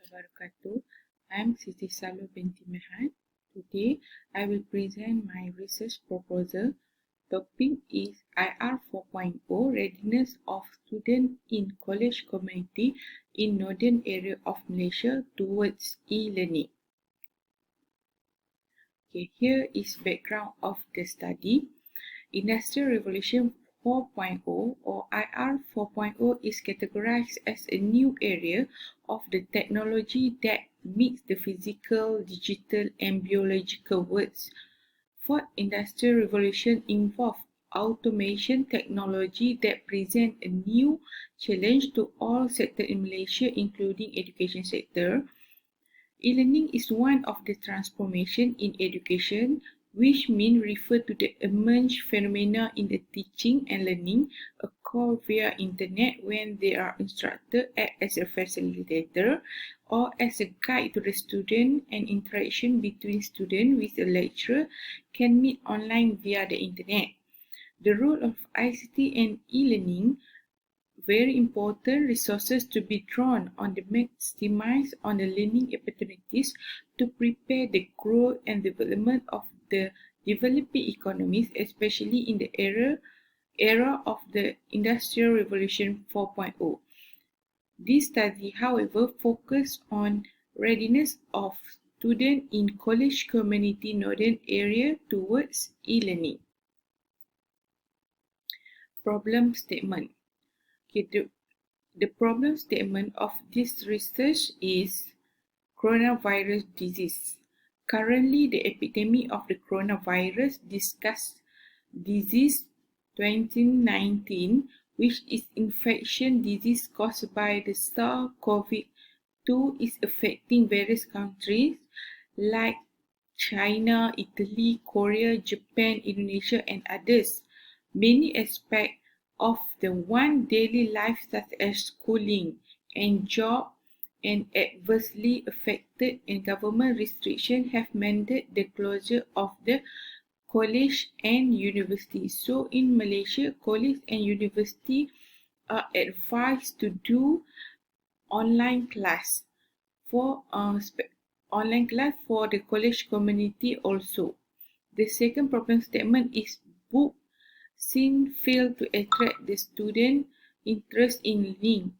wabarakatuh. I'm Siti Salwa binti Mehan. Today, I will present my research proposal. Topic is IR 4.0 Readiness of Students in College Community in Northern Area of Malaysia towards e-learning. Okay, here is background of the study. Industrial Revolution 4.0 or IR 4.0 is categorized as a new area of the technology that mix the physical, digital, and biological worlds. Fourth Industrial Revolution involved automation technology that present a new challenge to all sectors in Malaysia, including education sector. E-learning is one of the transformation in education, which mean refer to the emerged phenomena in the teaching and learning occur via internet when they are instructor act as a facilitator or as a guide to the student, and interaction between student with a lecturer can meet online via the internet. The role of ICT and e-learning very important resources to be drawn on the maximize on the learning opportunities to prepare the growth and development of the developing economies, especially in the era of the Industrial Revolution 4.0. This study, however, focused on readiness of students in college community northern area towards e-learning. Problem statement. Okay, the problem statement of this research is coronavirus disease. Currently, the epidemic of the coronavirus discussed disease 2019, which is infection disease caused by the SARS-CoV-2, is affecting various countries like China, Italy, Korea, Japan, Indonesia, and others. Many aspects of the one daily life such as schooling and job and adversely affected, and government restrictions have mandated the closure of the college and university. So in Malaysia, college and university are advised to do online class for the college community also. The second problem statement is book scene fail to attract the student interest in learning.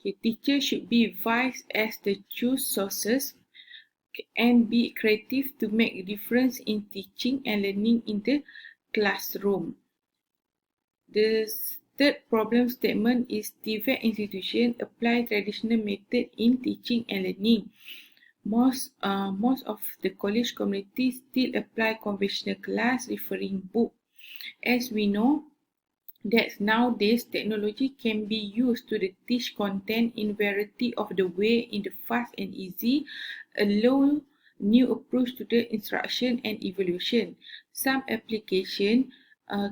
Okay, teachers should be advised as to choose sources and be creative to make a difference in teaching and learning in the classroom. The third problem statement is TVET institution apply traditional method in teaching and learning. Most of the college communities still apply conventional class referring book. As we know that nowadays technology can be used to teach content in variety of the way in the fast and easy, allow new approach to the instruction and evolution. Some application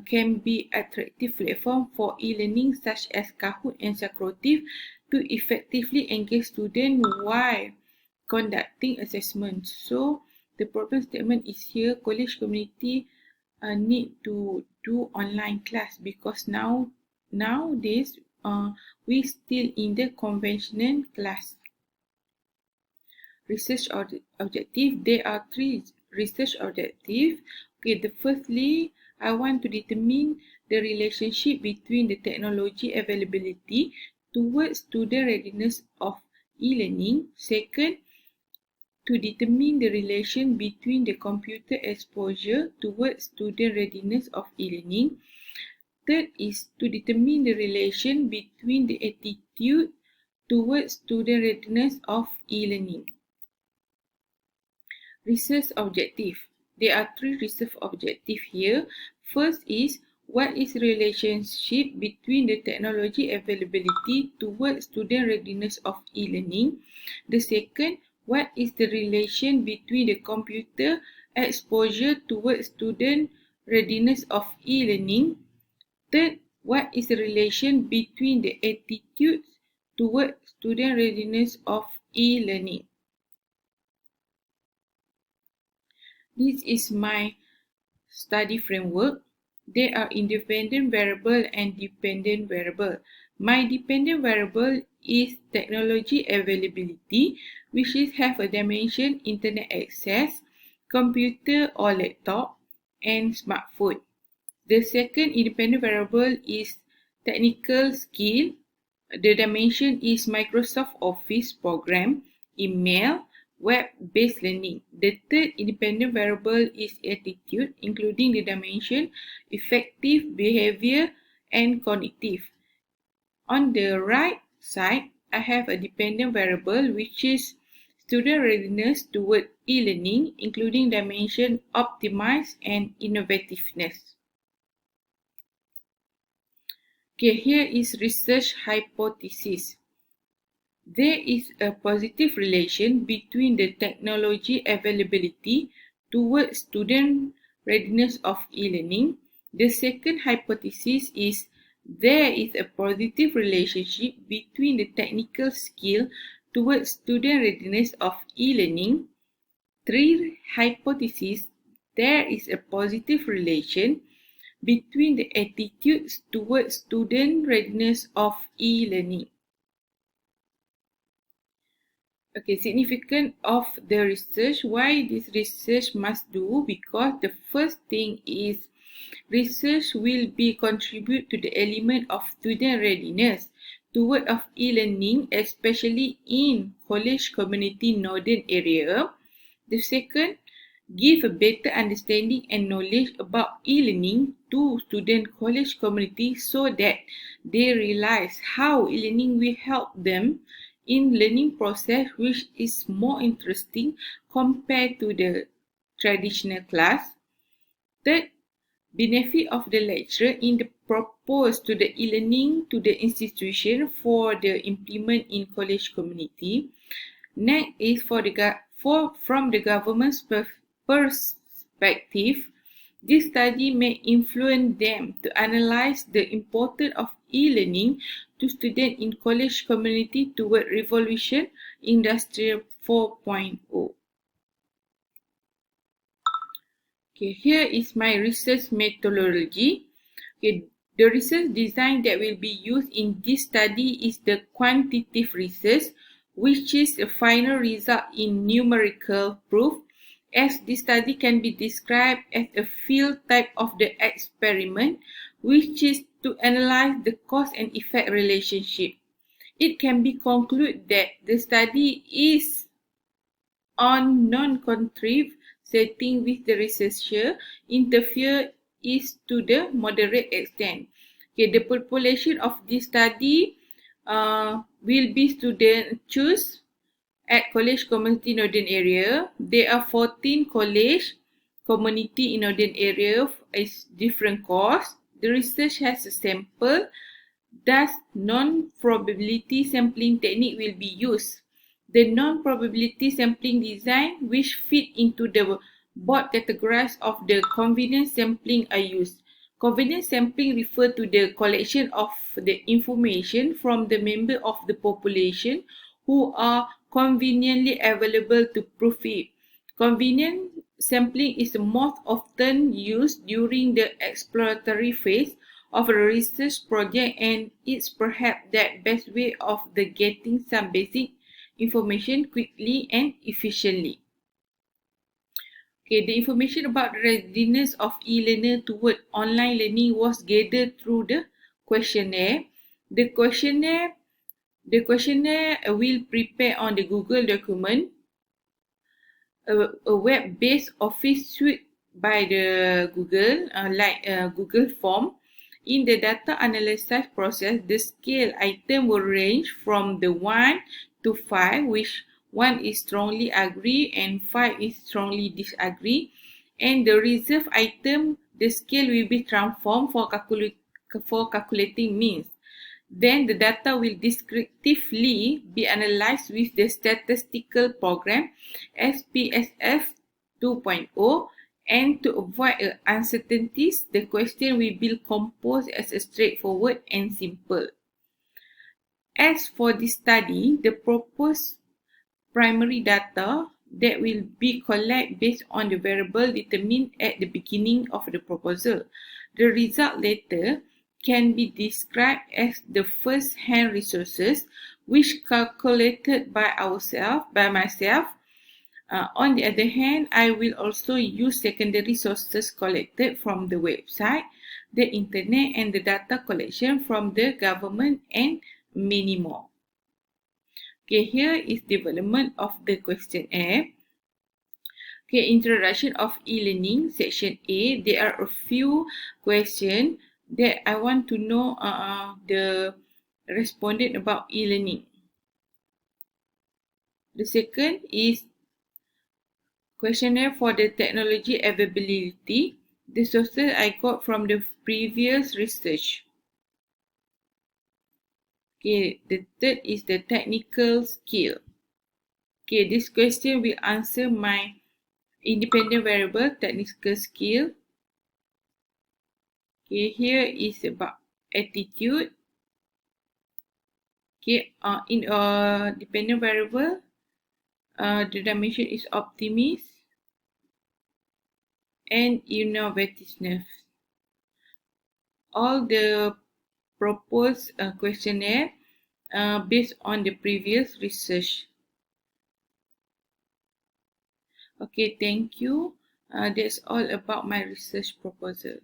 can be attractive platform for e-learning such as Kahoot and Socrative to effectively engage students while conducting assessment. So the problem statement is here, college community need to do online class because nowadays we still in the conventional class. Research objective. There are three research objectives. Okay, the firstly, I want to determine the relationship between the technology availability towards student readiness of e-learning. Second, to determine the relation between the computer exposure towards student readiness of e-learning. Third is to determine the relation between the attitude towards student readiness of e-learning. Research objective. There are three research objectives here. First is, what is the relationship between the technology availability towards student readiness of e-learning? The second, what is the relation between the computer exposure towards student readiness of e-learning? Third, what is the relation between the attitudes towards student readiness of e-learning? This is my study framework. There are independent variable and dependent variable. My dependent variable is technology availability, which is have a dimension internet access, computer or laptop, and smartphone. The second independent variable is technical skill. The dimension is Microsoft Office program, email, web-based learning. The third independent variable is attitude, including the dimension effective behavior and cognitive. On the right side, I have a dependent variable which is student readiness toward e-learning, including dimension optimize and innovativeness. Okay, here is research hypothesis. There is a positive relation between the technology availability towards student readiness of e-learning. The second hypothesis is there is a positive relationship between the technical skill towards student readiness of e-learning. Third hypothesis, there is a positive relation between the attitudes towards student readiness of e-learning. Okay, significance of the research. Why this research must do? Because the first thing is research will be contribute to the element of student readiness toward of e-learning, especially in college community northern area. The second, give a better understanding and knowledge about e-learning to student college community so that they realize how e-learning will help them in learning process, which is more interesting compared to the traditional class. Third, benefit of the lecture in the proposed to the e-learning to the institution for the implement in college community. Next is from the government's perspective, this study may influence them to analyze the importance of e-learning to students in college community toward Revolution Industrial 4.0. Okay, here is my research methodology. Okay, the research design that will be used in this study is the quantitative research, which is a final result in numerical proof, as this study can be described as a field type of the experiment, which is to analyze the cause and effect relationship. It can be concluded that the study is on non-contrived setting with the researcher interfere is to the moderate extent. Okay, the population of this study will be student choose at college community northern area. There are 14 college community in northern area is different course. The research has a sample. Thus, non-probability sampling technique will be used. The non-probability sampling design which fit into the broad categories of the convenience sampling are used. Convenience sampling refers to the collection of the information from the member of the population who are conveniently available to prove it. Convenience sampling is the most often used during the exploratory phase of a research project, and it's perhaps the best way of the getting some basic information quickly and efficiently. Okay, the information about the readiness of e-learner toward online learning was gathered through the questionnaire. The questionnaire will prepare on the Google document, a web-based office suite by the Google, Google Form. In the data analysis process, the scale item will range from the 1 to 5, which 1 is strongly agree and 5 is strongly disagree. And the reserve item, the scale will be transformed for calculating means. Then the data will descriptively be analyzed with the statistical program SPSS 2.0. And to avoid uncertainties, the question will be composed as a straightforward and simple. As for this study, the proposed primary data that will be collected based on the variable determined at the beginning of the proposal. The result later can be described as the first-hand resources which calculated by myself. On the other hand, I will also use secondary sources collected from the website, the internet, and the data collection from the government, and many more. Okay, here is development of the questionnaire. Okay, introduction of e-learning, section A. There are a few questions that I want to know the respondent about e-learning. The second is questionnaire for the technology availability. The sources I got from the previous research. Okay, the third is the technical skill. Okay, this question will answer my independent variable technical skill. Okay, here is about attitude. Okay, in a dependent variable, the dimension is optimist and innovativeness. All the proposed questionnaire based on the previous research. Okay, thank you. That's all about my research proposal.